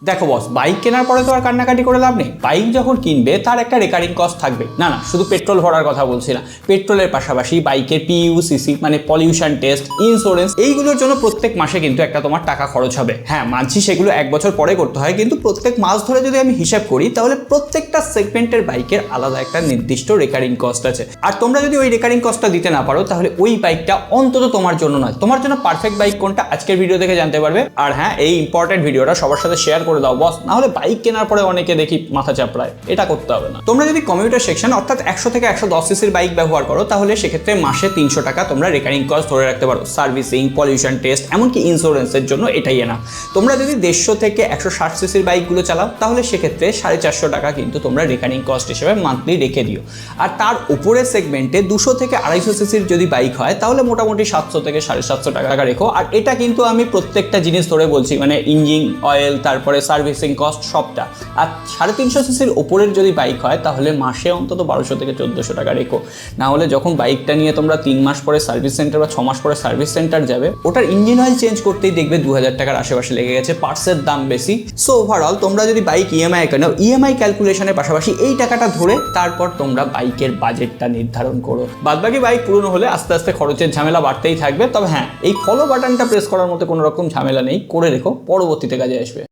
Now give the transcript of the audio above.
দেখো বস, বাইক কেনার পরে তো আর কান্নাকাটি করে লাভ নেই। বাইক যখন কিনবে তার একটা রেকারিং কস্ট থাকবে। না না, শুধু পেট্রোল ভরার কথা বলছি না, পেট্রোলের পাশাপাশি বাইকের পিইউসিসি মানে পলিউশন টেস্ট, ইন্স্যুরেন্স, এইগুলোর জন্য প্রত্যেক মাসে কিন্তু একটা তোমার টাকা খরচ হবে। হ্যাঁ মানছি সেগুলো 1 বছর পরে করতে হয়, কিন্তু প্রত্যেক মাস ধরে যদি আমি হিসাব করি তাহলে প্রত্যেকটা সেগমেন্টের বাইকের আলাদা একটা নির্দিষ্ট রেকারিং কস্ট আছে। আর তোমরা যদি ওই রেকারিং কস্টটা দিতে না পারো তাহলে ওই বাইকটা অন্তত তোমার জন্য নয়। তোমার জন্য পারফেক্ট বাইক কোনটা আজকের ভিডিও দেখে জানতে পারবে। আর হ্যাঁ, এই ইম্পর্টেন্ট ভিডিওটা সবার সাথে শেয়ার করে দাও বস, না হলে বাইক কেনার পরে অনেকে দেখি মাথা চাপড়ায়। এটা করতে হবে না। তোমরা যদি কমিউটার সেকশন অর্থাৎ 100 থেকে 110 সিসির বাইক ব্যবহার করো তাহলে সেক্ষেত্রে মাসে 300 টাকা তোমরা রেকারিং কস্ট ধরে রাখতে পারো। সার্ভিসিং, পলিউশন টেস্ট, এমনকি ইন্স্যুরেন্সের জন্য এটাই না। তোমরা যদি 150 থেকে 160 সিসির বাইকগুলো চালাও তাহলে সেক্ষেত্রে 450 টাকা কিন্তু তোমরা রেকারিং কস্ট হিসেবে মান্থলি রেখে দিও। আর তার উপরের সেগমেন্টে 200 থেকে 250 সিসির যদি বাইক হয় তাহলে মোটামুটি 700 থেকে 750 টাকা রেখো। আর এটা কিন্তু আমি প্রত্যেকটা জিনিস ধরে বলছি, মানে ইঞ্জিন অয়েল, তারপরে সার্ভিসিং কস্ট সবটা। আর 350 সিসির ওপরের যদি বাইক হয় তাহলে মাসে অন্তত 1200 থেকে 1400 টাকা রেখো। না হলে যখন বাইকটা নিয়ে তোমরা 3 মাস পরে সার্ভিস সেন্টার বা 6 মাস পরে সার্ভিস সেন্টার যাবে, ওটার ইঞ্জিন অয়েল চেঞ্জ করতেই দেখবে 2000 টাকার আশেপাশে লেগে গেছে, পার্টসের দাম বেশি। সো ওভারঅল তোমরা যদি বাইক ইএমআই কেনো, ইএমআই ক্যালকুলেশনের পাশাপাশি এই টাকাটা ধরে তারপর তোমরা বাইকের বাজেটটা নির্ধারণ করো। বাদবাকি বাইক পুরনো হলে আস্তে আস্তে খরচের ঝামেলা বাড়তেই থাকবে। তবে হ্যাঁ, এই ফলো বাটনটা প্রেস করার মতো কোনো রকম ঝামেলা নেই, করে রেখো, পরবর্তীতে কাজে আসবে।